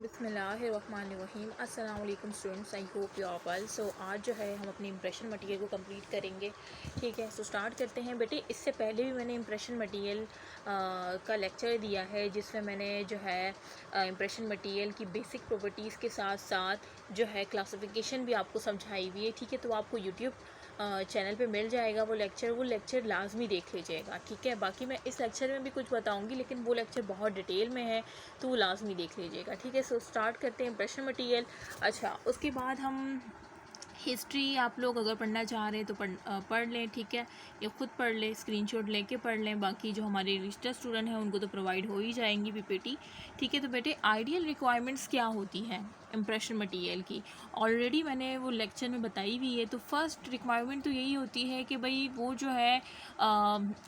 बिस्मिल्लाहिर्रहमानिर्रहीम। अस्सलाम वालेकुम students, I hope you are well. So आज जो है हम अपनी इंप्रेशन मटेरियल को कंप्लीट करेंगे। ठीक है, सो स्टार्ट करते हैं। बेटे इससे पहले भी मैंने इंप्रेशन मटेरियल का लेक्चर दिया है जिसमें मैंने जो है इंप्रेशन मटेरियल की बेसिक प्रॉपर्टीज़ के साथ साथ जो है क्लासिफिकेशन भी आपको समझाई हुई है। ठीक है, तो आपको यूट्यूब चैनल पे मिल जाएगा वो लेक्चर लाजमी देख लीजिएगा। ठीक है, बाकी मैं इस लेक्चर में भी कुछ बताऊंगी लेकिन वो लेक्चर बहुत डिटेल में है तो वो लाजमी देख लीजिएगा। ठीक है, सो स्टार्ट करते हैं इंप्रेशन मटेरियल। अच्छा, उसके बाद हम हिस्ट्री आप लोग अगर पढ़ना चाह रहे हैं तो पढ़ लें। ठीक है, या ख़ुद पढ़ लें, स्क्रीनशॉट लेके पढ़ लें। बाकी जो हमारे रजिस्टर स्टूडेंट हैं उनको तो प्रोवाइड हो ही जाएंगी पीपीटी। ठीक है, तो बेटे आइडियल रिक्वायरमेंट्स क्या होती हैं इंप्रेशन मटेरियल की, ऑलरेडी मैंने वो लेक्चर में बताई हुई है। तो फर्स्ट रिक्वायरमेंट तो यही होती है कि भाई वो जो है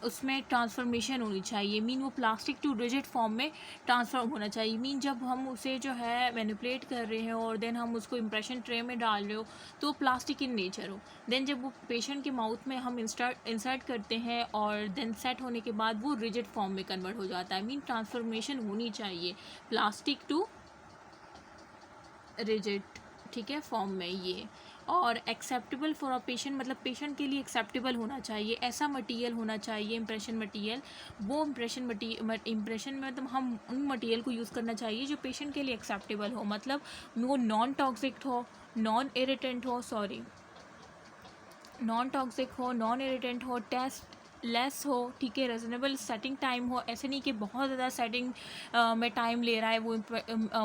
उसमें ट्रांसफॉर्मेशन होनी चाहिए। मीन वो प्लास्टिक टू रिजिड फॉर्म में ट्रांसफॉर्म होना चाहिए। मीन जब हम उसे जो है मैनिपुलेट कर रहे हैं और देन हम उसको इंप्रेशन ट्रे में डाल रहे हो तो प्लास्टिक इन नेचर हो। देन जब वो पेशेंट के माउथ में हम इंसर्ट करते हैं और देन सेट होने के बाद वो रिजिड फॉर्म में कन्वर्ट हो जाता है। मीन ट्रांसफॉर्मेशन होनी चाहिए प्लास्टिक टू रिजिड, ठीक है, फॉर्म में ये। और एक्सेप्टेबल फॉर अ पेशेंट, मतलब पेशेंट के लिए एक्सेप्टेबल होना चाहिए, ऐसा मटेरियल होना चाहिए इंप्रेशन मटेरियल। वो इंप्रेशन में मतलब हम उन मटेरियल को यूज़ करना चाहिए जो पेशेंट के लिए एक्सेप्टेबल हो। मतलब वो नॉन टॉक्सिक हो, नॉन इरिटेंट हो, नॉन इरिटेंट हो, टेस्ट लेस हो। ठीक है, रीज़नेबल सेटिंग टाइम हो। ऐसे नहीं कि बहुत ज़्यादा सेटिंग में टाइम ले रहा है वो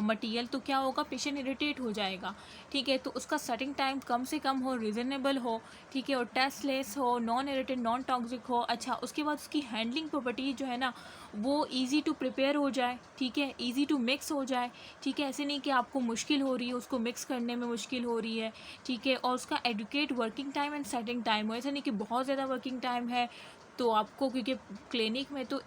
मटेरियल, तो क्या होगा, पेशेंट इरिटेट हो जाएगा। ठीक है, तो उसका सेटिंग टाइम कम से कम हो, रीज़नेबल हो। ठीक है, और टेस्ट लेस हो, नॉन इरिटेट, नॉन टॉक्सिक हो। अच्छा, उसके बाद उसकी हैंडलिंग प्रॉपर्टी जो है ना वो ईज़ी टू प्रिपेयर हो जाए। ठीक है, ईज़ी टू मिक्स हो जाए। ठीक है, ऐसे नहीं कि आपको मुश्किल हो रही है, उसको मिक्स करने में मुश्किल हो रही है। ठीक है, और उसका adequate working time and setting time हो। ऐसा नहीं कि बहुत ज़्यादा वर्किंग टाइम है तो आपको, क्योंकि क्लिनिक में तो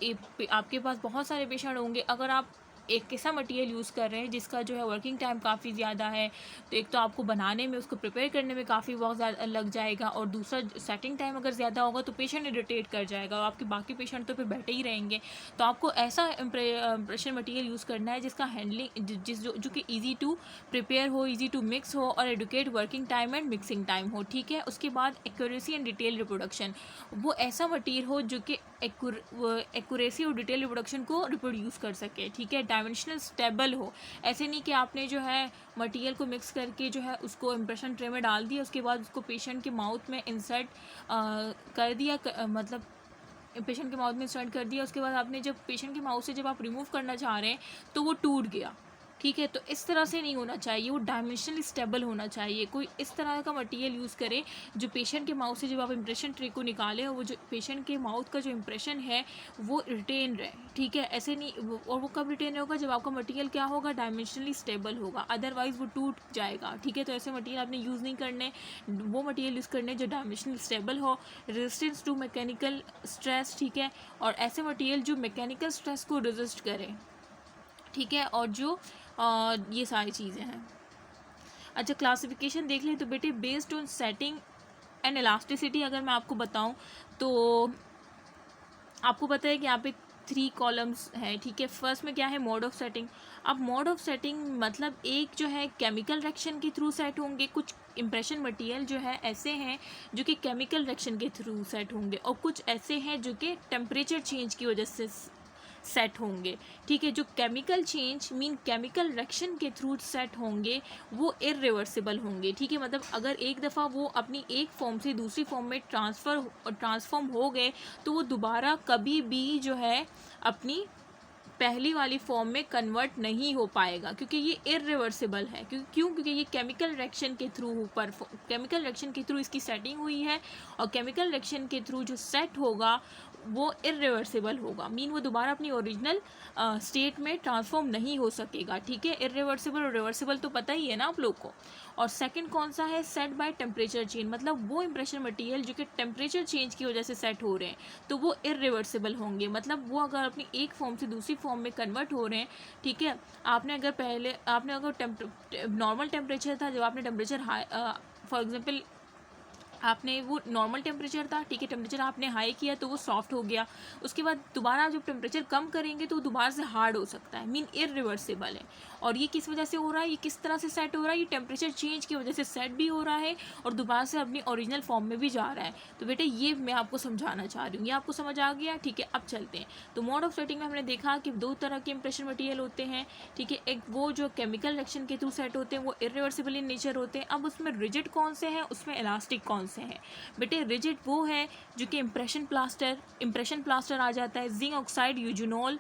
आपके पास बहुत सारे पेशेंट होंगे, अगर आप एक ऐसा मटेरियल यूज़ कर रहे हैं जिसका जो है वर्किंग टाइम काफ़ी ज़्यादा है तो एक तो आपको बनाने में, उसको प्रिपेयर करने में काफ़ी वक्त ज़्यादा लग जाएगा, और दूसरा सेटिंग टाइम अगर ज़्यादा होगा तो पेशेंट इरिटेट कर जाएगा और आपके बाकी पेशेंट तो फिर बैठे ही रहेंगे। तो आपको ऐसा इंप्रेशन मटेरियल यूज़ करना है जिसका हैंडलिंग जो कि ईजी टू प्रिपेयर हो, ईजी टू मिक्स हो और adequate working time and mixing time हो। ठीक है, उसके बाद एक्यूरेसी एंड डिटेल रिप्रोडक्शन, वो ऐसा मटेरियल हो जो कि एक्यूरेसी और डिटेल रिप्रोडक्शन को रिप्रोड्यूस कर सके। ठीक है, डायमेंशनल स्टेबल हो। ऐसे नहीं कि आपने जो है मटेरियल को मिक्स करके जो है उसको इंप्रेशन ट्रे में डाल दिया, उसके बाद उसको पेशेंट के माउथ में इंसर्ट कर दिया, मतलब पेशेंट के माउथ में इंसर्ट कर दिया, उसके बाद आपने जब पेशेंट के माउथ से जब आप रिमूव करना चाह रहे हैं तो वो टूट गया। ठीक है, तो इस तरह से नहीं होना चाहिए, वो डायमेंशनली स्टेबल होना चाहिए। कोई इस तरह का मटेरियल यूज़ करे जो पेशेंट के माउथ से जब आप इंप्रेशन ट्रे को निकालें और वो जो पेशेंट के माउथ का जो इंप्रेशन है वो रिटेन रहे। ठीक है, ऐसे नहीं, और वो कब रिटेन होगा, जब आपका मटेरियल क्या होगा, डायमेंशनली स्टेबल होगा, अदरवाइज़ वो टूट जाएगा। ठीक है, तो ऐसे मटेरियल आपने यूज़ नहीं करने, वो मटेरियल यूज़ करने जो डायमेंशनली स्टेबल हो, रेजिस्टेंस टू मैकेनिकल स्ट्रेस। ठीक है, और ऐसे मटेरियल जो मैकेनिकल स्ट्रेस को रेजिस्ट करें। ठीक है, और जो ये सारी चीज़ें हैं। अच्छा, क्लासिफिकेशन देख लें तो बेटे based on setting and elasticity अगर मैं आपको बताऊं तो आपको पता है कि यहाँ पे 3 कॉलम्स हैं। ठीक है, फर्स्ट में क्या है, मोड ऑफ सेटिंग। अब मोड ऑफ सेटिंग मतलब एक जो है केमिकल रिएक्शन के थ्रू सेट होंगे, कुछ इंप्रेशन मटेरियल जो है ऐसे हैं जो कि केमिकल रिएक्शन के थ्रू सेट होंगे, और कुछ ऐसे हैं जो कि टेम्परेचर चेंज की वजह से सेट होंगे। ठीक है, जो chemical change mean chemical reaction के थ्रू सेट होंगे वो इरिवर्सिबल होंगे। ठीक है, मतलब अगर एक दफ़ा वो अपनी एक फॉर्म से दूसरी फॉर्म में ट्रांसफॉर्म हो गए तो वो दोबारा कभी भी जो है अपनी पहली वाली फॉर्म में कन्वर्ट नहीं हो पाएगा, क्योंकि ये इरिवर्सिबल है। क्योंकि ये केमिकल रिएक्शन के थ्रू इसकी सेटिंग हुई है, और केमिकल रिएक्शन के थ्रू जो सेट होगा वो इरिवर्सिबल होगा। मीन वो दोबारा अपनी ओरिजिनल स्टेट में ट्रांसफॉर्म नहीं हो सकेगा। ठीक है, इरिवर्सिबल और रिवर्सिबल तो पता ही है ना आप लोग को। और सेकंड कौन सा है, सेट बाय टेम्परेचर चेंज, मतलब वो इंप्रेशन मटेरियल जो कि टेम्परेचर चेंज की वजह से सेट हो रहे हैं तो वो इरिवर्सिबल होंगे। मतलब वो अगर अपनी एक फॉर्म से दूसरी फॉर्म में कन्वर्ट हो रहे हैं। ठीक है, आपने अगर नॉर्मल टेम्परेचर था, जब आपने टेम्परेचर हाई, फॉर एग्जांपल आपने वो नॉर्मल टेम्परेचर था, ठीक है, टेम्परेचर आपने हाई किया तो वो सॉफ्ट हो गया, उसके बाद दोबारा जब टेम्परेचर कम करेंगे तो वो दोबारा से हार्ड हो सकता है, मीन इरिवर्सिबल है। और ये किस वजह से हो रहा है, ये किस तरह से सेट हो रहा है, ये टेम्परेचर चेंज की वजह से सेट भी हो रहा है और दोबारा से अपनी ओरिजिनल फॉर्म में भी जा रहा है। तो बेटे ये मैं आपको समझाना चाह रही हूँ, ये आपको समझ आ गया, ठीक है। अब चलते हैं। तो मोड ऑफ सेटिंग में हमने देखा कि दो तरह के इंप्रेशन मटेरियल होते हैं, ठीक है। एक वो जो केमिकल रिएक्शन के थ्रू सेट होते हैं, वो इरिवर्सिबल इन नेचर होते हैं। अब उसमें रिजिड कौन से हैं, उसमें इलास्टिक कौन से हैं। बेटे रिजिड वो है जो कि इंप्रेशन प्लास्टर आ जाता है, जिंक ऑक्साइड यूजुनोल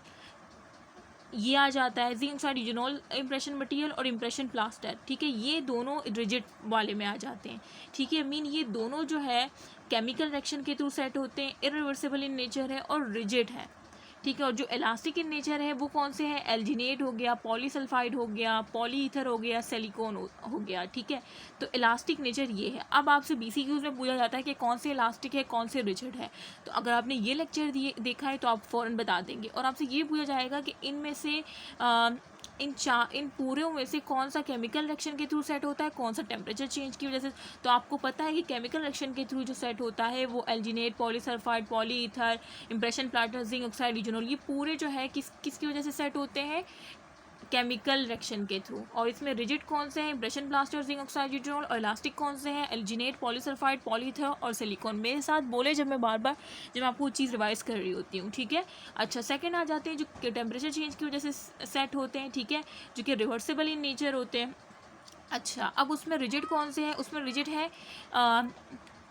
ये आ जाता है, जिंक ऑक्साइड यूजुनोल इंप्रेशन मटेरियल और इंप्रेशन प्लास्टर, ठीक है। ये दोनों रिजिड वाले में आ जाते हैं, ठीक है। मीन ये दोनों जो है केमिकल रिएक्शन के थ्रू सेट होते हैं, इरिवर्सिबल इन नेचर है और रिजिड है, ठीक है। और जो इलास्टिक इन नेचर है वो कौन से हैं, एल्जिनेट हो गया, पॉलीसल्फाइड हो गया, पॉलीईथर हो गया, सिलिकॉन हो गया, ठीक है। तो इलास्टिक नेचर ये है। अब आपसे BCQs में पूछा जाता है कि कौन से इलास्टिक है, कौन से रिजिड है। तो अगर आपने ये लेक्चर देखा है तो आप फ़ौरन बता देंगे। और आपसे ये पूछा जाएगा कि इनमें से इन पूरे में से कौन सा केमिकल रिएक्शन के थ्रू सेट होता है, कौन सा टेम्परेचर चेंज की वजह से। तो आपको पता है कि केमिकल रिएक्शन के थ्रू जो सेट होता है वो alginate, polysulfide, polyether, impression plaster, zinc oxide eugenol, ये पूरे जो है किसकी वजह से सेट होते हैं, केमिकल रिएक्शन के थ्रू। और इसमें रिजिड कौन से हैं, इंप्रेशन प्लास्टर, जिंक ऑक्साइड यूजुनोल। और इलास्टिक कौन से हैं, एल्जिनेट, पॉलीसल्फाइड, पॉलीईथर और सिलिकॉन। मेरे साथ बोले जब मैं बार बार जब आपको चीज़ रिवाइज कर रही होती हूँ, ठीक है। अच्छा, सेकंड आ जाते हैं जो टेम्परेचर चेंज की वजह से सेट होते हैं, ठीक है, जो कि रिवर्सिबल इन नेचर होते हैं। अच्छा, अब उसमें रिजिड कौन से हैं, उसमें रिजिड है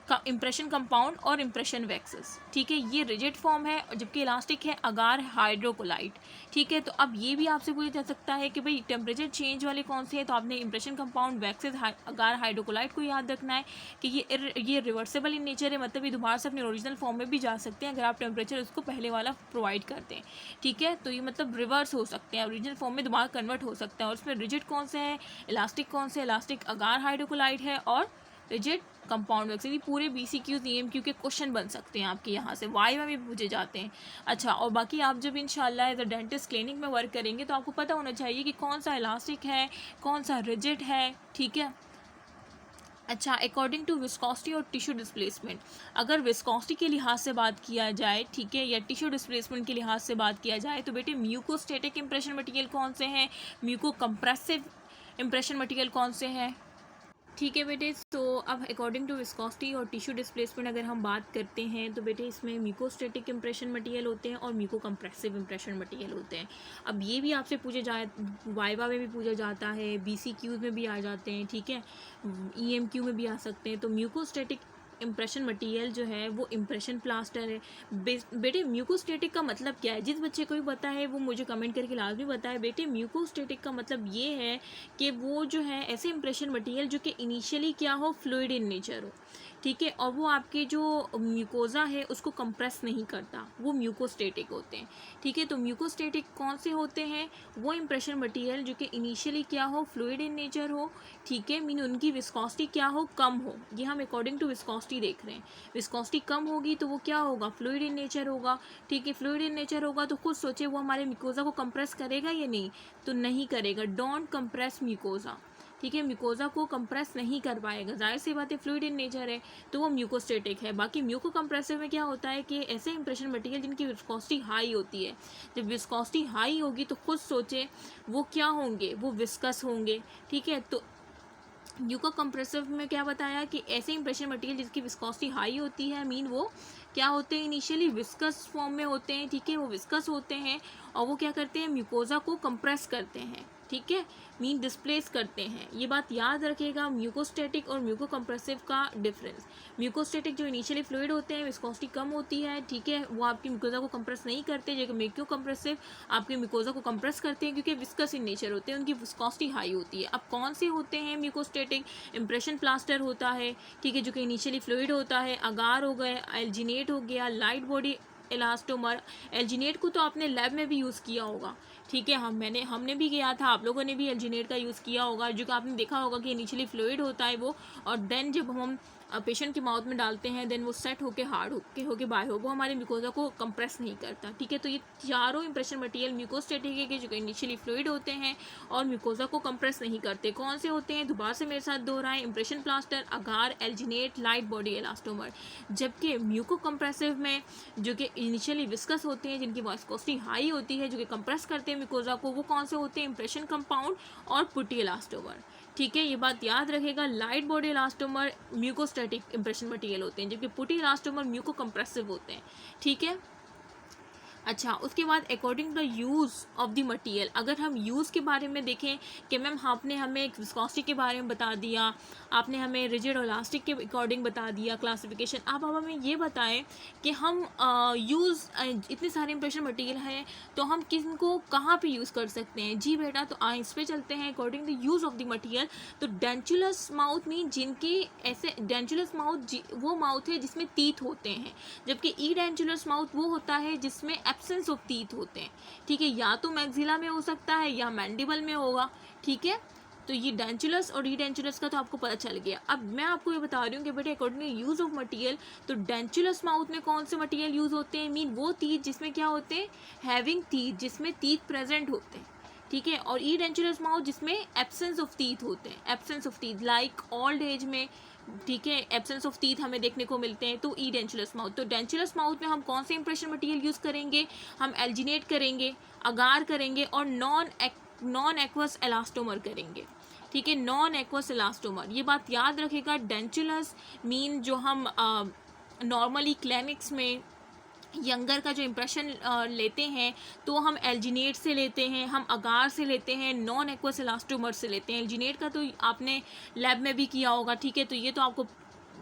का इंप्रेशन कंपाउंड और इंप्रेशन वैक्सेस, ठीक है, ये रिजिड फॉर्म है। जबकि इलास्टिक है अगार हाइड्रोकोलाइट, ठीक है। तो अब ये भी आपसे पूछा जा सकता है कि भाई टेम्परेचर चेंज वाले कौन से हैं। तो आपने इंप्रेशन कंपाउंड, वैक्सेस, अगार हाइड्रोकोलाइट को याद रखना है कि ये रिवर्सिबल इन नेचर है, मतलब ये दोबारा से अपने ओरिजिनल फॉर्म में भी जा सकते हैं अगर आप टेम्परेचर उसको पहले वाला प्रोवाइड करते हैं, ठीक है। तो ये मतलब रिवर्स हो सकते हैं, ओरिजिनल फॉर्म में दोबारा कन्वर्ट हो सकते हैं। और उसमें रिजिड कौन से है, इलास्टिक कौन से, इलास्टिक अगार हाइड्रोकोलाइट है और रिजिड कंपाउंड वैक्स। ये पूरे BCQs EMQ के क्वेश्चन बन सकते हैं आपके यहाँ से, वाइवा में भी पूछे जाते हैं। अच्छा, और बाकी आप जब इंशाल्लाह एज अ डेंटिस्ट क्लिनिक में वर्क करेंगे तो आपको पता होना चाहिए कि कौन सा इलास्टिक है, कौन सा रिजिड है, ठीक है। अच्छा, अकॉर्डिंग टू विस्कोसिटी और टिश्यू डिस्प्लेसमेंट, अगर विस्कोसिटी के लिहाज से बात किया जाए, ठीक है, या टिश्यू डिस्प्लेसमेंट के लिहाज से बात किया जाए, तो बेटे म्यूकोस्टेटिक इंप्रेशन मटेरियल कौन से हैं, म्यूको कंप्रेसिव इंप्रेशन मटेरियल कौन से हैं, ठीक है बेटे। तो अब अकॉर्डिंग टू विस्कोसिटी और टिश्यू डिस्प्लेसमेंट अगर हम बात करते हैं तो बेटे इसमें म्यूकोस्टेटिक इंप्रेशन मटेरियल होते हैं और म्यूको कंप्रेसिव इंप्रेशन मटेरियल होते हैं। अब ये भी आपसे पूछे जाए, वाइवा में भी पूछा जाता है, BCQs में भी आ जाते हैं, ठीक है, EMQ में भी आ सकते हैं। तो म्यूकोस्टेटिक इंप्रेशन मटेरियल जो है वो इंप्रेशन प्लास्टर है। बेटे म्यूकोस्टेटिक का मतलब क्या है, जिस बच्चे को भी पता है वो मुझे कमेंट करके लाजमी बताए। बेटे म्यूकोस्टेटिक का मतलब ये है कि वो जो है ऐसे इंप्रेशन मटेरियल जो कि इनिशियली क्या हो, फ्लूइड इन नेचर हो, ठीक है, और वो आपके जो म्यूकोज़ा है उसको कंप्रेस नहीं करता, वो म्यूकोस्टेटिक होते हैं, ठीक है। तो म्यूकोस्टेटिक कौन से होते हैं, वो इंप्रेशन मटेरियल जो कि इनिशियली क्या हो, फ्लूइड इन नेचर हो, ठीक है, मीन उनकी विस्कोसिटी क्या हो, कम हो। ये हम अकॉर्डिंग टू विस्कोसिटी देख रहे हैं। विस्कोसिटी कम होगी तो वो क्या होगा, फ्लूइड इन नेचर होगा, ठीक है। फ्लूइड इन नेचर होगा तो खुद सोचे वो हमारे म्यूकोज़ा को कंप्रेस करेगा या नहीं, तो नहीं करेगा, डोंट कंप्रेस म्यूकोज़ा, ठीक है, म्यूकोज़ा को कंप्रेस नहीं कर पाएगा, जाहिर सी बात है, फ्लूइड इन नेचर है तो वो म्यूकोस्टेटिक है। बाकी म्यूको कंप्रेसिव में क्या होता है कि ऐसे इंप्रेशन मटेरियल जिनकी विस्कोसिटी हाई होती है, जब विस्कोसिटी हाई होगी तो खुद सोचे वो क्या होंगे, वो विस्कस होंगे, ठीक है। तो म्यूको कंप्रेसिव में क्या बताया कि ऐसे इंप्रेशन मटेरियल जिसकी विस्कोसिटी हाई होती है, मीन वो क्या होते हैं, इनिशियली विस्कस फॉर्म में होते हैं, ठीक है, वो विस्कस होते हैं और वो क्या करते हैं, म्यूकोज़ा को कंप्रेस करते हैं, ठीक है, मीन डिस्प्लेस करते हैं। ये बात याद रखिएगा, म्यूकोस्टेटिक और म्यूको कंप्रेसिव का डिफरेंस। म्यूकोस्टेटिक जो इनिशियली फ्लूइड होते हैं, विस्कोसिटी कम होती है, ठीक है, वो आपकी म्यूकोज़ा को कंप्रेस नहीं करते, जबकि म्यूको कंप्रेसिव आपके म्यूकोज़ा को कंप्रेस करते हैं क्योंकि विस्कस इन नेचर होते हैं, उनकी विस्कोसिटी हाई होती है। अब कौन से होते हैं म्यूकोस्टेटिक, इंप्रेशन प्लास्टर होता है, ठीक है, जो कि इनिशियली फ्लूइड होता है, अगार हो गए, एल्जिनेट हो गया, लाइट बॉडी इलास्टोमर। एल्जिनेट को तो आपने लैब में भी यूज़ किया होगा, ठीक है, हमने भी किया था, आप लोगों ने भी एल्जिनेट का यूज़ किया होगा, जो कि आपने देखा होगा कि इनिशियली फ्लूइड होता है वो, और देन जब हम पेशेंट के माउथ में डालते हैं देन वो सेट होके हार्ड होके बाहर हो, वो हमारे म्यूकोजा को कंप्रेस नहीं करता। ठीक है, तो ये चारों इंप्रेशन मटेरियल म्यूकोस्टेटिक है कि जो इनिशियली फ्लूइड होते हैं और म्यूकोजा को कंप्रेस नहीं करते। कौन से होते हैं, दोबारा से मेरे साथ दोहराएं, इंप्रेशन प्लास्टर, अगार, एल्जिनेट, लाइट बॉडी एलास्टोमर। जबकि म्यूको कंप्रेसिव में जो कि इनिशियली विस्कस होते हैं, जिनकी विस्कोसिटी हाई होती है, जो कि कंप्रेस करते हैं म्यूकोजा को, वो कौन से होते हैं, इंप्रेशन कंपाउंड और पुटी एलास्टोमर। ठीक है, ये बात याद रखेगा, light body elastomer mucostatic impression material होते हैं, जबकि पुटी इलास्टोमर म्यूको कंप्रेसिव होते हैं। ठीक है, अच्छा, उसके बाद according to the use of the material, अगर हम यूज़ के बारे में देखें कि मैम आपने हमें एक विस्कोसिटी के बारे में बता दिया, आपने हमें रिजिड और इलास्टिक के अकॉर्डिंग बता दिया क्लासिफिकेशन, अब हमें ये बताएं कि हम इतने सारे इंप्रेशन मटेरियल हैं तो हम किनको कहाँ पे यूज़ कर सकते हैं। जी बेटा, तो इस पे चलते हैं। According to use of the material, तो डेंचुलस माउथ मीन जिनके ऐसे डेंचुलस माउथ वो माउथ है जिसमें टीथ होते हैं, जबकि ई डेंचुलस माउथ वो होता है जिसमें एब्सेंस ऑफ टीथ होते हैं। ठीक है, या तो मैक्सिला में हो सकता है या मैंडिबल में होगा। ठीक है, तो ये डेंचुलस और ई डेंचुलस का तो आपको पता चल गया। अब मैं आपको ये बता रही हूँ कि बेटे according to use of material, तो डेंचुलस माउथ में कौन से मटेरियल यूज़ होते हैं, मीन वो टीथ जिसमें क्या होते हैं, हैविंग टीथ, जिसमें टीथ प्रेजेंट होते हैं। ठीक है, और ई डेंचुलस माउथ जिसमें एब्सेंस ऑफ टीथ होते हैं, absence of teeth like old age में। ठीक है, एब्सेंस ऑफ टीथ हमें देखने को मिलते हैं, तो ई डेंचुलस माउथ। तो डेंचुलस माउथ में हम कौन से इंप्रेशन मटेरियल यूज़ करेंगे, हम एल्जिनेट करेंगे, अगार करेंगे और नॉन एक्वस एलास्टोमर करेंगे। ठीक है, नॉन एक्वस एलास्टोमर, ये बात याद रखेगा। डेंचुलस मीन जो हम नॉर्मली क्लिनिक्स में यंगर का जो इंप्रेशन लेते हैं तो हम एल्जिनेट से लेते हैं, हम अगार से लेते हैं, नॉन एक्वस एलास्टोमर से लेते हैं। एल्जिनेट का तो आपने लैब में भी किया होगा। ठीक है, तो ये तो आपको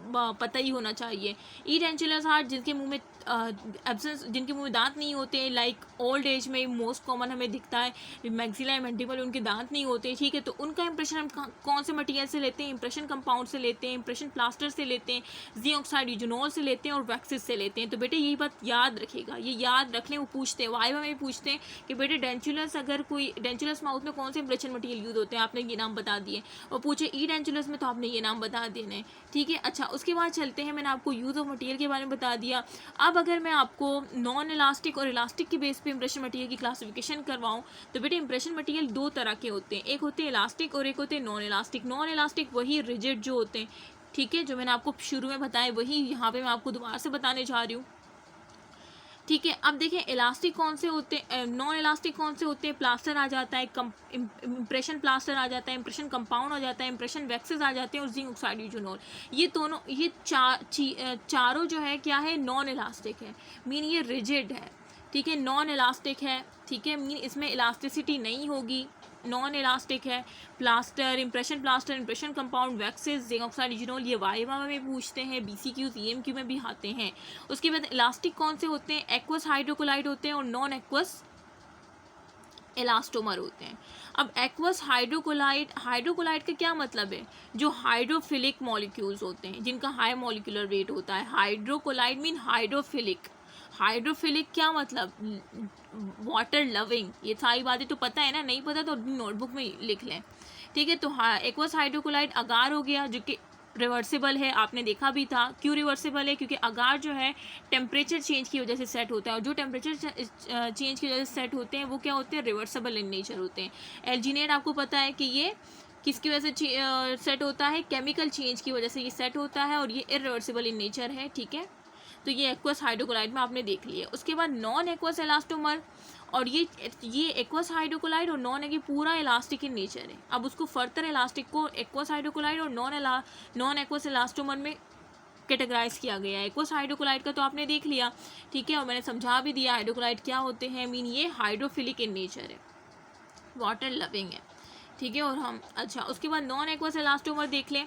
पता ही होना चाहिए। ई डेंचुलस हार्ट जिनके मुंह में एब्सेंस, जिनके मुंह में दांत नहीं होते, लाइक ओल्ड एज में मोस्ट कॉमन हमें दिखता है, मैक्सिला मैंडिबल, उनके दांत नहीं होते। ठीक है, तो उनका इंप्रेशन हम कौन से मटेरियल से लेते हैं, इंप्रेशन कंपाउंड से लेते हैं, इंप्रेशन प्लास्टर से लेते हैं, जिंक ऑक्साइड यूजोनॉल से लेते हैं और वैक्सिस से लेते हैं। तो बेटे यही बात याद रखेगा, ये याद रख लें। वो पूछते हैं, वाइवा में पूछते हैं कि बेटे डेंचुलस, अगर कोई डेंचुलस माउथ में कौन से इंप्रेशन मटेरियल यूज होते हैं, आपने ये नाम बता दिए, और पूछे ई डेंचुलस में, तो आपने ये नाम बता देने। ठीक है, अच्छा, उसके बाद चलते हैं, मैंने आपको यूज़ ऑफ मटेरियल के बारे में बता दिया। अब अगर मैं आपको नॉन इलास्टिक और इलास्टिक के बेस पे इंप्रेशन मटेरियल की क्लासिफिकेशन करवाऊं, तो बेटे इंप्रेशन मटेरियल दो तरह के होते हैं, एक होते हैं इलास्टिक और एक होते हैं नॉन इलास्टिक। नॉन इलास्टिक वही रिजिड जो होते हैं, ठीक है, जो मैंने आपको शुरू में बताया वही यहाँ पे मैं आपको दोबारा से बताने जा रही हूँ। ठीक है, अब देखें इलास्टिक कौन से होते हैं, नॉन इलास्टिक कौन से होते हैं। प्लास्टर आ जाता है, इंप्रेशन प्लास्टर आ जाता है, इंप्रेशन कंपाउंड आ जाता है, इंप्रेशन वैक्सेस आ जाते हैं और जिंक ऑक्साइड यूजोनॉल। ये दोनों, ये चारों जो है क्या है, नॉन इलास्टिक है, मीन ये रिजिड है। ठीक है, नॉन इलास्टिक है। ठीक है, मीन इसमें इलास्टिसिटी नहीं होगी, नॉन इलास्टिक है। Plaster, impression compound, waxes, zinc oxide eugenol, ये वाइवा में पूछते हैं, BCQ EMQ में भी आते हैं। उसके बाद इलास्टिक कौन से होते हैं, एक्वस हाइड्रोकोलाइड होते हैं और नॉन एक्वस इलास्टोमर होते हैं। अब एक्वस हाइड्रोकोलाइड का क्या मतलब है, जो हाइड्रोफिलिक मॉलिक्यूल्स होते हैं, जिनका हाई मॉलिक्यूलर वेट होता है। Hydrocolloid mean hydrophilic. हाइड्रोफिलिक क्या मतलब, वाटर लविंग। ये सारी बातें तो पता है ना, नहीं पता तो नोटबुक में लिख लें। ठीक है, तो एक्वस हाइड्रोकोलाइड अगार हो गया, जो कि रिवर्सिबल है, आपने देखा भी था। क्यों रिवर्सिबल है, क्योंकि अगार जो है टेम्परेचर चेंज की वजह से सेट होता है, और जो टेम्परेचर चेंज की वजह से सेट होते हैं वो क्या होते हैं, रिवर्सिबल इन नेचर होते हैं। एल्जिनेट आपको पता है कि ये किसकी वजह से सेट होता है, केमिकल चेंज की वजह से ये सेट होता है, और ये इरिवर्सिबल इन नेचर है। ठीक है, तो ये एक्वस हाइड्रोकोलाइड में आपने देख लिया। उसके बाद नॉन एक्वस इलास्टोमर, और ये एक्वस हाइड्रोकोलाइड और नॉन है, पूरा इलास्टिक इन नेचर है। अब उसको फर्दर इलास्टिक को एक्वस हाइड्रोकोलाइड और नॉन एक्वस इलास्टोमर में कैटेगराइज किया गया है। एक्वस हाइड्रोकोलाइड का तो आपने देख लिया। ठीक है, और मैंने समझा भी दिया हाइड्रोकोलाइड क्या होते हैं, मीन ये हाइड्रोफिलिक इन नेचर है, वाटर लविंग है। ठीक है, और हम अच्छा उसके बाद नॉन एक्वस इलास्टोमर देख लें।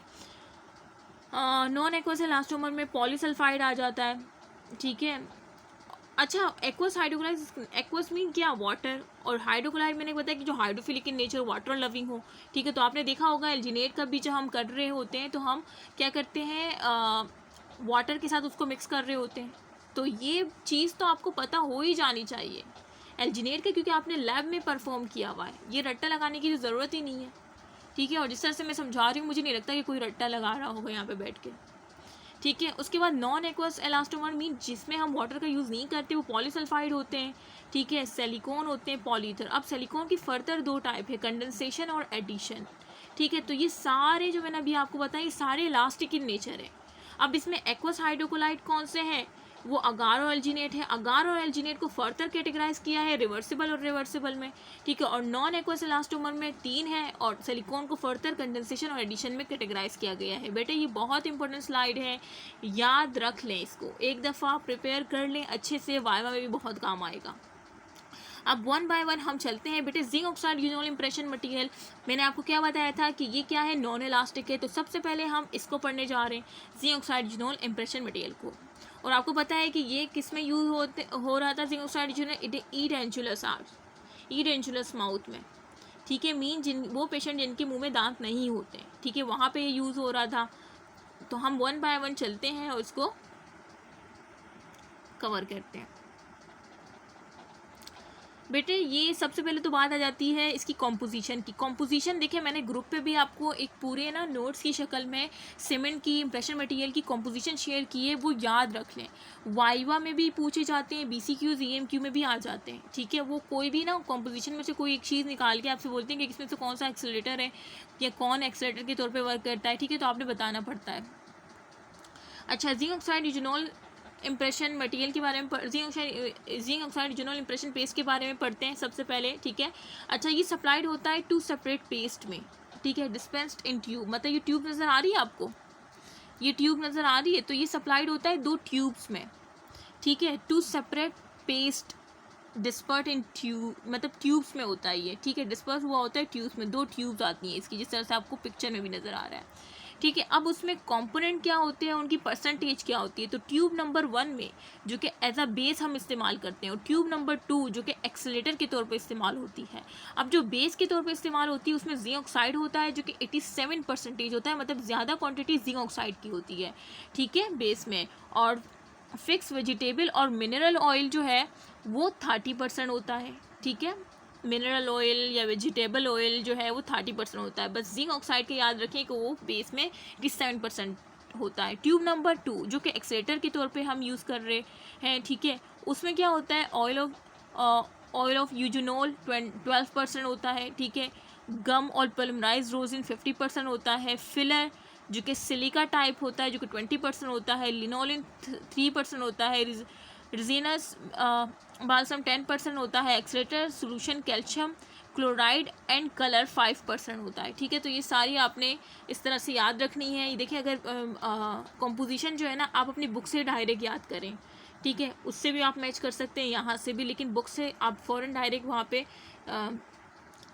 नॉन एक्वस इलास्टोमर में पॉलीसल्फाइड आ जाता है। ठीक है, अच्छा, एक्वस हाइड्रोकोलाइड, एक्वस मीन क्या, वाटर, और हाइड्रोकोलाइड मैंने बताया कि जो hydrophilic in nature, water loving हो। ठीक है, तो आपने देखा होगा एल्जिनेट का भी जब हम कर रहे होते हैं तो हम क्या करते हैं, वाटर के साथ उसको मिक्स कर रहे होते हैं। तो ये चीज़ तो आपको पता हो ही जानी चाहिए। एल्जिनेट का क्योंकि आपने लैब में परफॉर्म किया हुआ है, ये रट्टा लगाने की ज़रूरत ही नहीं है, ठीक है। और जिस तरह से मैं समझा रही हूँ मुझे नहीं लगता कि कोई रट्टा लगा रहा होगा यहाँ पे बैठ के, ठीक है। उसके बाद नॉन एक्वस एलास्टोमर मीन जिसमें हम वाटर का यूज़ नहीं करते, वो पॉलीसल्फाइड होते हैं, ठीक है। सिलिकॉन होते हैं, पॉलीथर। अब सिलिकॉन की फर्दर दो टाइप है, कंडेंसेशन और एडिशन, ठीक है। तो ये सारे जो मैंने अभी आपको बताया ये सारे इलास्टिक इन नेचर है। अब इसमें एक्वस हाइड्रोकोलाइट कौन से हैं, वो अगार और एल्जिनेट है। अगार और एल्जिनेट को फर्दर कैटेगराइज किया है रिवर्सिबल और रिवर्सिबल में, ठीक है। और नॉन एक्वस इलास्टोमर में 3 है, और सिलिकॉन को फर्दर कंडेंसेशन और एडिशन में कैटेगराइज किया गया है। बेटे ये बहुत इंपॉर्टेंट स्लाइड है, याद रख लें इसको, एक दफ़ा प्रिपेयर कर लें अच्छे से, वाइवा में भी बहुत काम आएगा। अब 1 बाय 1 हम चलते हैं बेटे। जिंक ऑक्साइड यूजोल इंप्रेशन मटेरियल, मैंने आपको क्या बताया था कि ये क्या है, नॉन इलास्टिक है। तो सबसे पहले हम इसको पढ़ने जा रहे हैं, जिंक ऑक्साइड यूजोल इंप्रेशन मटेरियल को। और आपको पता है कि ये किस में यूज हो रहा था, जिंक ऑक्साइड यूजोल ईडेंचुलस आर्ट, ईडेंचुलस माउथ में, ठीक है। मीन वो पेशेंट जिनके मुंह में दांत नहीं होते, ठीक है, वहाँ पे ये यूज़ हो रहा था। तो हम 1 बाय 1 चलते हैं और उसको कवर करते हैं। बेटे ये सबसे पहले तो बात आ जाती है इसकी कॉम्पोजिशन की। कॉम्पोजिशन देखिए मैंने ग्रुप पे भी आपको एक पूरे ना नोट्स की शक्ल में सीमेंट की इंप्रेशन मटेरियल की कॉम्पोजिशन शेयर की है, वो याद रख लें। वाइवा में भी पूछे जाते हैं, BCQ EMQ में भी आ जाते हैं, ठीक है। वो कोई भी ना कॉम्पोजिशन में से कोई एक चीज़ निकाल के आपसे बोलते हैं कि इसमें से कौन सा एक्सेलेरेटर है या कौन एक्सेलेरेटर के तौर पर वर्क करता है, ठीक है। तो आपने बताना पड़ता है। अच्छा, जिंक ऑक्साइड यूजोनॉल इंप्रेशन मटेरियल के बारे में जिंक ऑक्साइड यूजोनॉल इंप्रेशन पेस्ट के बारे में पढ़ते हैं सबसे पहले, ठीक है। अच्छा, ये सप्लाइड होता है 2 सेपरेट पेस्ट में, ठीक है, डिस्पेंस्ड इन ट्यूब। मतलब ये ट्यूब नज़र आ रही है आपको, ये ट्यूब नज़र आ रही है, तो ये सप्लाइड होता है 2 ट्यूब्स में, ठीक है। 2 सेपरेट पेस्ट डिस्पर्ट इन ट्यूब, मतलब ट्यूब्स में होता है ये, ठीक है। डिस्पर्स हुआ होता है ट्यूब्स में, 2 ट्यूब्स आती हैं इसकी, जिस तरह से आपको पिक्चर में भी नज़र आ रहा है, ठीक है। अब उसमें कंपोनेंट क्या होते हैं, उनकी परसेंटेज क्या होती है। तो ट्यूब नंबर 1 में जो कि एज अ बेस हम इस्तेमाल करते हैं, और ट्यूब नंबर 2 जो कि एक्सेलेरेटर के तौर पे इस्तेमाल होती है। अब जो बेस के तौर पे इस्तेमाल होती है उसमें जिंक ऑक्साइड होता है जो कि 87% होता है, मतलब ज़्यादा क्वान्टिटी जिंक ऑक्साइड की होती है, ठीक है, बेस में। और फिक्स वेजिटेबल और मिनरल ऑयल जो है वो 30% होता है, ठीक है। मिनरल ऑयल या वेजिटेबल ऑयल जो है वो 30% होता है। बस जिंक ऑक्साइड के याद रखें कि वो बेस में 87% होता है। ट्यूब नंबर 2 जो कि एक्सेलेरेटर के तौर पे हम यूज़ कर रहे हैं, ठीक है, उसमें क्या होता है, ऑयल ऑफ यूजोनॉल 12% होता है, ठीक है। गम और पोलिमराइज रोजिन 50% होता है। फिलर जो कि सिलिका टाइप होता है जो कि 20% होता है। लिनोलिन 3% होता है। रिजिनस बाल्सम 10% होता है। Accelerator solution calcium chloride and colour 5% होता है, ठीक है। तो ये सारी आपने इस तरह से याद रखनी है। ये देखिए, अगर कंपोजिशन जो है ना आप अपनी बुक से डायरेक्ट याद करें, ठीक है, उससे भी आप मैच कर सकते हैं, यहाँ से भी, लेकिन बुक से आप फ़ौरन डायरेक्ट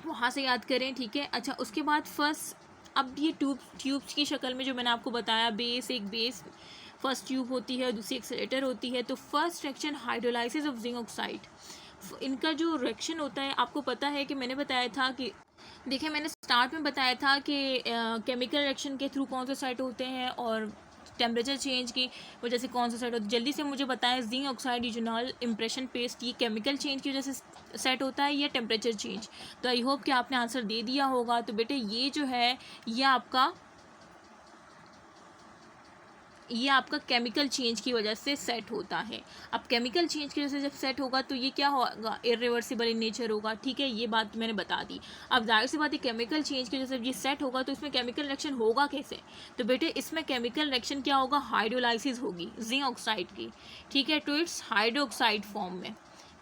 वहाँ से याद करें, ठीक है। अच्छा, उसके बाद फर्स्ट, अब ये ट्यूब्स की शक्ल में जो मैंने आपको बताया, एक बेस फर्स्ट ट्यूब होती है, दूसरी एक्सेलेरेटर होती है। तो first reaction hydrolysis of zinc oxide, इनका जो रिएक्शन होता है आपको पता है कि मैंने बताया था कि देखिए मैंने स्टार्ट में बताया था कि केमिकल रिएक्शन के थ्रू कौन से साइट होते हैं और टेम्परेचर चेंज की वजह से कौन सा सेट होता है। जल्दी से मुझे बताएं, जिंक ऑक्साइड यूजोनॉल इंप्रेशन पेस्ट ये केमिकल चेंज की वजह से सेट होता है या टेम्परेचर चेंज। तो आई होप कि आपने आंसर दे दिया होगा। तो बेटे ये जो है ये आपका केमिकल चेंज की वजह से सेट होता है। अब केमिकल चेंज की वजह से जब सेट होगा तो ये क्या होगा, इरिवर्सिबल इन नेचर होगा, ठीक है। ये बात मैंने बता दी। अब जाहिर सी बात है केमिकल चेंज की वजह से ये सेट होगा तो इसमें केमिकल रिएक्शन होगा कैसे। तो बेटे इसमें केमिकल रिएक्शन क्या होगा, हाइड्रोलाइसिस होगी जिंक ऑक्साइड की, ठीक है, टू इट्स हाइड्रोक्साइड फॉर्म में,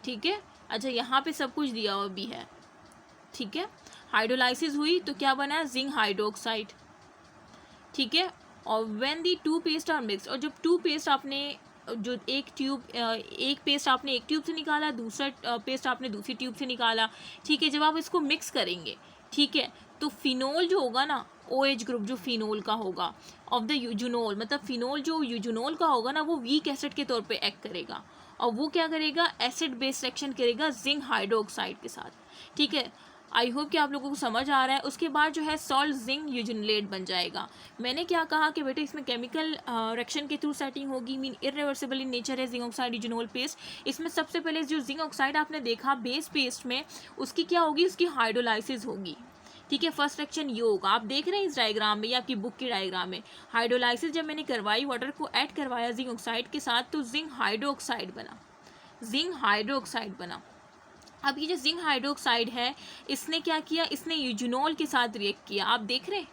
ठीक है। अच्छा, यहाँ पे सब कुछ दिया हुआ भी है, ठीक है। हाइड्रोलाइसिस हुई तो क्या बना, जिंक हाइड्रोक्साइड, ठीक है। और when the 2 paste are mix, और जब 2 पेस्ट आपने जो एक पेस्ट आपने एक ट्यूब से निकाला, दूसरा पेस्ट आपने दूसरी ट्यूब से निकाला, ठीक है, जब आप इसको मिक्स करेंगे, ठीक है, तो फिनोल जो होगा ना, OH ग्रुप जो फिनोल का होगा ऑफ द यूजोनॉल, मतलब फिनोल जो यूजोनॉल का होगा ना वो वीक एसिड के तौर पे एक्ट करेगा, और वो क्या करेगा, एसिड बेस रिएक्शन करेगा जिंक हाइड्रोक्साइड के साथ, ठीक है। आई होप कि आप लोगों को समझ आ रहा है। उसके बाद जो है सॉल्ट जिंक यूजिनोलेट बन जाएगा। मैंने क्या कहा कि बेटे इसमें केमिकल रिएक्शन के थ्रू सेटिंग होगी, मीन इरिवर्सिबल इन नेचर है जिंक ऑक्साइड यूजिनोल पेस्ट। इसमें सबसे पहले जो जिंक ऑक्साइड आपने देखा बेस पेस्ट में, उसकी क्या होगी, उसकी हाइड्रोलाइसिस होगी। ठीक है, फर्स्ट रिएक्शन ये होगा। आप देख रहे हैं इस डायग्राम में या आपकी बुक की डायग्राम में, हाइड्रोलाइसिस जब मैंने करवाई, वाटर को ऐड करवाया जिंक ऑक्साइड के साथ, तो जिंक हाइड्रोक्साइड बना, जिंक हाइड्रोक्साइड बना। अब ये जो जिंक हाइड्रोक्साइड है, इसने क्या किया, इसने यूजिनोल के साथ रिएक्ट किया। आप देख रहे हैं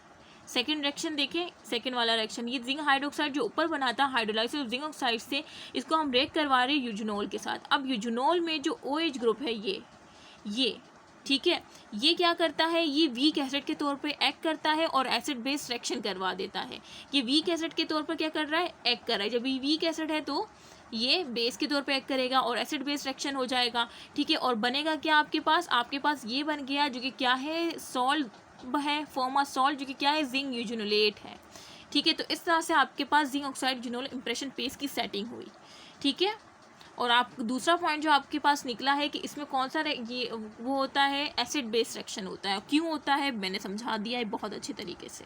सेकेंड रिएक्शन, देखें सेकेंड वाला रिएक्शन, ये जिंक हाइड्रोक्साइड जो ऊपर बना था हाइड्रोलाइसिस जिंक ऑक्साइड से, इसको हम रिएक्ट करवा रहे हैं यूजिनोल के साथ। अब यूजिनोल में जो OH ग्रुप है ये ठीक है, ये क्या करता है, ये वीक एसिड के तौर पे एक्ट करता है और एसिड बेस रिएक्शन करवा देता है। ये वीक एसिड के तौर पर क्या कर रहा है, एक्ट कर रहा है। जब ये वीक एसिड है तो ये बेस के तौर पे एक्ट करेगा और एसिड बेस रिएक्शन हो जाएगा। ठीक है, और बनेगा क्या आपके पास ये बन गया, जो कि क्या है, सॉल्ट है, फॉर्म ऑफ सॉल्ट, जो कि क्या है, जिंक यूजिनोलेट है। ठीक है, तो इस तरह से आपके पास zinc oxide eugenol impression paste की सेटिंग हुई। ठीक है, और आप दूसरा पॉइंट जो आपके पास निकला है कि इसमें कौन सा ये वो होता है, एसिड बेस रिएक्शन होता है। क्यों होता है मैंने समझा दिया है बहुत अच्छे तरीके से।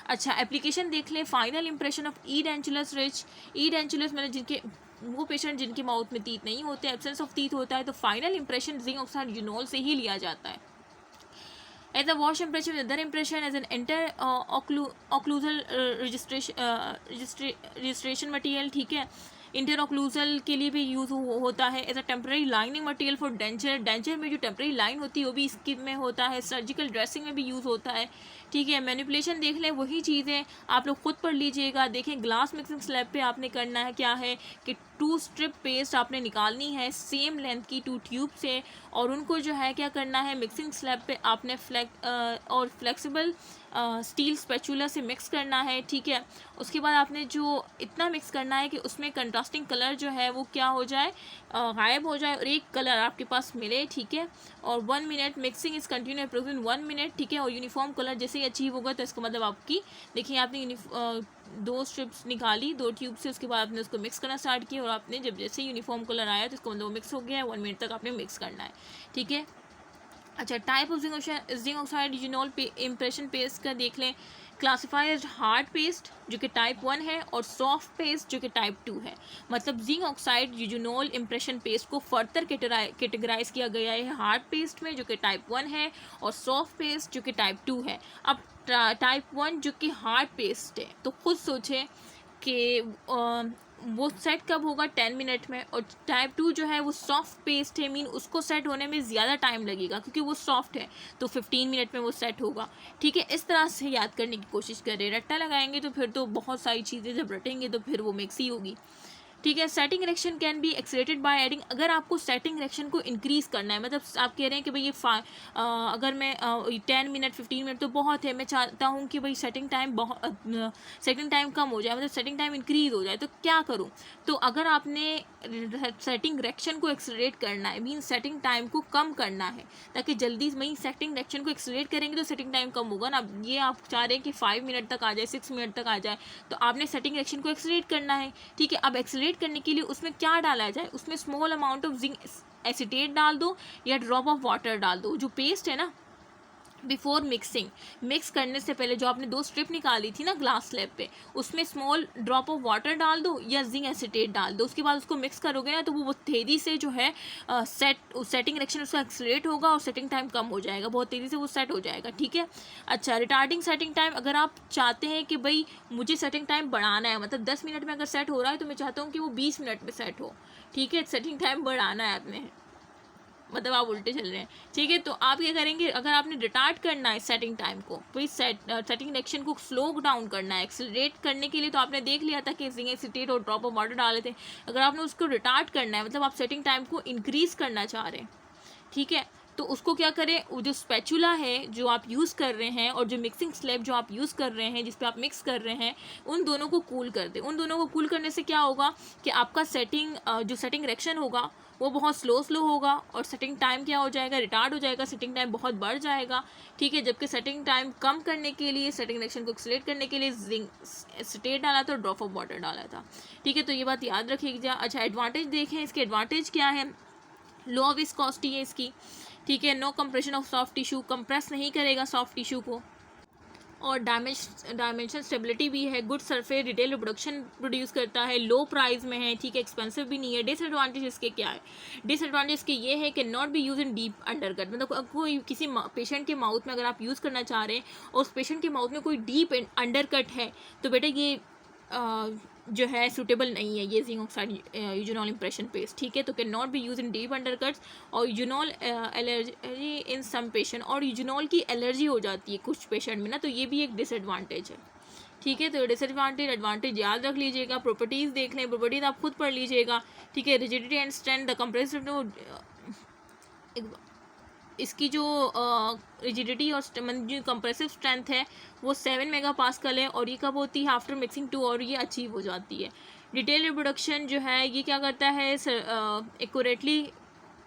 अच्छा, एप्लीकेशन देख लें। Final impression of edentulous ridge, edentulous मैंने जिनके वो पेशेंट जिनके माउथ में टीथ नहीं होते, एब्सेंस ऑफ टीथ होता है, तो final impression zinc oxide eugenol से ही लिया जाता है। As a wash impression, other impression as an inter occlusal registration material. ठीक है, इंटर ऑक्लूजल के लिए भी यूज़ होता है। As a temporary lining material for denture, denture में जो टेम्प्रेरी लाइन होती है वो भी स्किन में होता है। सर्जिकल ड्रेसिंग में भी यूज़ होता है। ठीक है, मैनिपुलेशन देख लें, वही चीज़ें आप लोग खुद पढ़ लीजिएगा। देखें ग्लास मिक्सिंग स्लैब पे आपने करना है क्या है कि 2 स्ट्रिप पेस्ट आपने निकालनी है सेम लेंथ की 2 ट्यूब से, और उनको जो है क्या करना है, मिक्सिंग स्लैब पे आपने फ्लेक्सिबल स्टील स्पैचुला से मिक्स करना है। ठीक है, उसके बाद आपने जो इतना मिक्स करना है कि उसमें कंट्रास्टिंग कलर जो है वो क्या हो जाए, गायब हो जाए और एक कलर आपके पास मिले। ठीक है, और 1 minute mixing is continue approximate 1 minute. ठीक है, और यूनिफॉर्म कलर जैसे ही अचीव होगा तो इसका मतलब आपकी, देखिए आपने 2 स्ट्रिप्स निकाली 2 ट्यूब से, उसके बाद आपने उसको मिक्स करना स्टार्ट किया और आपने जब जैसे यूनिफॉर्म कलर आया तो इसका मतलब वो मिक्स हो गया है। 1 मिनट तक आपने मिक्स करना है। ठीक है, अच्छा, type of zinc oxide eugenol impression paste का देख लें। क्लासीफाई एज हार्ड पेस्ट जो कि टाइप 1 है, और सॉफ्ट पेस्ट जो कि टाइप 2 है। मतलब zinc oxide eugenol impression paste को फर्दर कैटेगराइज किया गया है हार्ड पेस्ट में जो कि टाइप 1 है, और सॉफ्ट पेस्ट जो कि टाइप 2 है। अब टाइप 1 जो कि हार्ड पेस्ट है, तो खुद सोचें कि वो सेट कब होगा, 10 मिनट में। और टाइप 2 जो है वो सॉफ्ट पेस्ट है, मीन उसको सेट होने में ज़्यादा टाइम लगेगा क्योंकि वो सॉफ्ट है, तो 15 मिनट में वो सेट होगा। ठीक है, इस तरह से याद करने की कोशिश करें। रट्टा लगाएंगे तो फिर तो बहुत सारी चीज़ें जब रटेंगे तो फिर वो मिक्स ही होगी। ठीक है, setting reaction can be accelerated by adding. अगर आपको सेटिंग रिएक्शन को इंक्रीज़ करना है, मतलब आप कह रहे हैं कि भाई ये अगर मैं 10 मिनट 15 मिनट तो बहुत है, मैं चाहता हूँ कि भाई सेटिंग टाइम कम हो जाए, मतलब सेटिंग टाइम इंक्रीज़ हो जाए, तो क्या करूँ। तो अगर आपने सेटिंग रिएक्शन को एक्सलरेट करना है, मीन सेटिंग टाइम को कम करना है, ताकि जल्दी वहीं सेटिंग रिएक्शन को एक्सलरेट करेंगे तो सेटिंग टाइम कम होगा ना। ये आप चाह रहे हैं कि 5 मिनट तक आ जाए, 6 मिनट तक आ जाए, तो आपने सेटिंग रिएक्शन को एक्सलरेट करना है। ठीक है, अब एक्सलरेट करने के लिए उसमें क्या डाला जाए, उसमें small amount of zinc acetate डाल दो या ड्रॉप ऑफ वाटर डाल दो। जो पेस्ट है ना, बिफोर मिक्सिंग, मिक्स करने से पहले जो आपने 2 स्ट्रिप निकाली थी ना ग्लास स्लैब पे, उसमें स्मॉल ड्रॉप ऑफ वाटर डाल दो या जिंक एसिटेट डाल दो। उसके बाद उसको मिक्स करोगे ना तो वो तेज़ी से जो है सेटिंग रिएक्शन उसका एक्सलेट होगा और सेटिंग टाइम कम हो जाएगा, बहुत तेज़ी से वो सेट हो जाएगा। ठीक है, अच्छा, रिटार्डिंग सेटिंग टाइम, अगर आप चाहते हैं कि भाई मुझे सेटिंग टाइम बढ़ाना है, मतलब 10 मिनट में अगर सेट हो रहा है तो मैं चाहता हूँ कि वो 20 मिनट में सेट हो। ठीक है, सेटिंग टाइम बढ़ाना है आपने, मतलब आप उल्टे चल रहे हैं। ठीक है, तो आप क्या करेंगे, अगर आपने रिटार्ड करना है सेटिंग टाइम को, कोई सेटिंग रिएक्शन को स्लो डाउन करना है, एक्सेलरेट करने के लिए, तो आपने देख लिया था कि जिंक एसिटेट और ड्रॉप ऑफ वाटर डाले थे। अगर आपने उसको रिटार्ड करना है, मतलब आप सेटिंग टाइम को इंक्रीज़ करना चाह रहे हैं, ठीक है, तो उसको क्या करें, वो जो स्पैचुला है जो आप यूज़ कर रहे हैं और जो मिक्सिंग स्लैब जो आप यूज़ कर रहे हैं, जिस पे आप मिक्स कर रहे हैं, उन दोनों को कूल कर दें। उन दोनों को कूल करने से क्या होगा कि आपका जो सेटिंग रिएक्शन होगा वो बहुत स्लो होगा और सेटिंग टाइम क्या हो जाएगा, रिटार्ड हो जाएगा, सेटिंग टाइम बहुत बढ़ जाएगा। ठीक है, जबकि सेटिंग टाइम कम करने के लिए, सेटिंग रिएक्शन को एक्सलेट करने के लिए जिंक एसिटेट डाला था और ड्रॉप ऑफ वाटर डाला था। ठीक है, तो ये बात याद रखिएगा। अच्छा, एडवांटेज देखें, इसके एडवांटेज क्या है। लो विस्कोसिटी है इसकी, ठीक है। No compression of soft tissue, compress नहीं करेगा सॉफ्ट टिश्यू को। और डायमेंशन स्टेबिलिटी भी है। Good surface retail reproduction produce करता है, लो प्राइस में है, ठीक है, एक्सपेंसिव भी नहीं है। डिसएडवांटेज इसके क्या है? डिसएडवांटेज इसके ये है कि not be use in deep undercut, मतलब कोई किसी पेशेंट के माउथ में अगर आप यूज़ करना चाह रहे हैं और उस पेशेंट के माउथ में कोई डीप अंडरकट है तो बेटा ये जो है सूटेबल नहीं है ये zinc oxide eugenol impression paste, ठीक है। तो can not be use in deep undercuts. और यूजोनॉल एलर्जी इन सम पेशेंट, और यूजोनॉल की एलर्जी हो जाती है कुछ पेशेंट में ना, तो ये भी एक डिसएडवांटेज है, ठीक है। तो डिसएडवांटेज एडवांटेज याद रख लीजिएगा। प्रॉपर्टीज़ देख लें, प्रॉपर्टीज़ आप खुद पढ़ लीजिएगा, ठीक है। Rigidity and strength, the compressive, इसकी जो रिजिडिटी और जो कंप्रेसिव स्ट्रेंथ है वो 7 मेगापास्कल है, और ये कब होती है? आफ्टर मिक्सिंग 2, और ये अचीव हो जाती है। डिटेल रिप्रोडक्शन जो है ये क्या करता है? एक्यूरेटली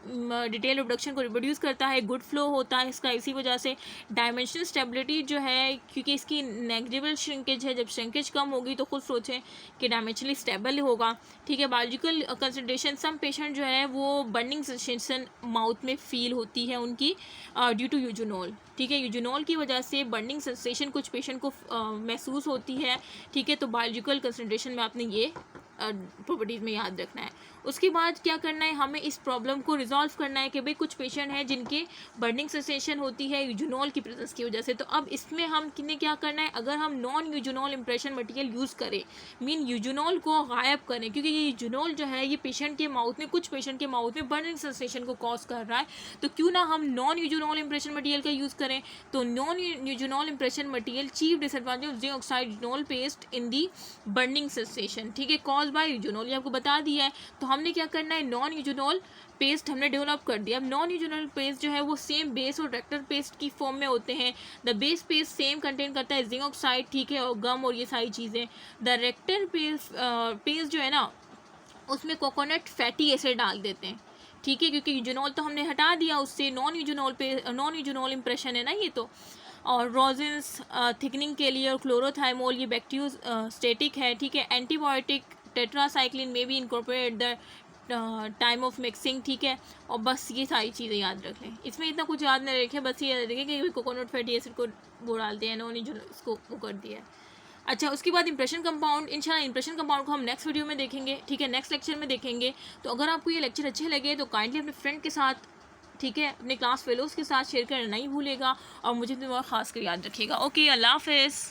डिटेल रिप्रोडक्शन को रिप्रोड्यूस करता है, गुड फ्लो होता है इसका, इसी वजह से। डायमेंशनल स्टेबिलिटी जो है, क्योंकि इसकी नेग्लिजिबल श्रिंकेज है, जब श्रिंकेज कम होगी तो खुद सोचें कि डायमेंशनली स्टेबल होगा, ठीक है। बायोलॉजिकल कंसंट्रेशन, सम पेशेंट जो है वो बर्निंग सेंसेशन माउथ में फील होती है उनकी ड्यू टू यूजोनॉल, ठीक है। यूजोनॉल की वजह से बर्निंग सेंसेशन कुछ पेशेंट को महसूस होती है, ठीक है। तो बायोलॉजिकल कंसंट्रेशन में आपने ये प्रॉपर्टीज़ में याद रखना है। उसके बाद क्या करना है? हमें इस प्रॉब्लम को रिजॉल्व करना है कि भाई कुछ पेशेंट हैं जिनके बर्निंग सेंसेशन होती है यूजोनॉल की प्रेजेंस की वजह से। तो अब इसमें हम किन्हें क्या करना है? अगर हम non eugenol impression material use करें, मीन यूजोनॉल को गायब करें, क्योंकि ये यूजोनॉल जो है ये पेशेंट के माउथ में, कुछ पेशेंट के माउथ में बर्निंग सेंसेशन को कॉज कर रहा है, तो क्यों ना हम नॉन यूजोनॉल इम्प्रेशन मटेरियल का यूज़ करें। तो non eugenol impression material chief disadvantage of zinc oxide eugenol paste in the burning sensation, ठीक है, कॉज बाय यूजोनॉल, ये आपको बता दिया है। तो हमने क्या करना है? नॉन यूजोनॉल पेस्ट हमने डेवलप कर दिया। अब नॉन यूजोनॉल पेस्ट जो है वो सेम बेस और रेक्टर पेस्ट की फॉर्म में होते हैं। The base paste same contain करता है जिंक ऑक्साइड, ठीक है, और गम और ये सारी चीज़ें। द रेक्टर पेस्ट जो है ना उसमें कोकोनट फैटी एसिड डाल देते हैं, ठीक है, क्योंकि यूजोनॉल तो हमने हटा दिया उससे, नॉन यूजोनॉल इम्प्रेशन है ना ये तो। और रोजेंस थिकनिंग के लिए, और क्लोरोथाइमोल ये बैक्टीरियोस्टेटिक है, ठीक है। एंटीबायोटिक टेट्रासाइक्लिन में भी incorporate the time of mixing, ठीक है। और बस ये सारी चीज़ें याद रख लें, इसमें इतना कुछ याद नहीं रखें, बस ये याद रखें कि कोकोनट फैटी एसिड को वो डालते हैं, नॉन इसको वो कर दिया है। अच्छा, उसके बाद इंप्रेशन कंपाउंड, इंशाल्लाह इंप्रेशन कंपाउंड को हम नेक्स्ट वीडियो में देखेंगे, ठीक है, नेक्स्ट लेक्चर में देखेंगे। तो अगर आपको ये लेक्चर अच्छे लगे तो काइंडली अपने फ्रेंड के साथ, ठीक है, अपने क्लास फेलोज़ के साथ शेयर करना नहीं भूलेगा, और मुझे तो बहुत खास कर याद रखिएगा। ओके, अल्लाह हाफ़िज़।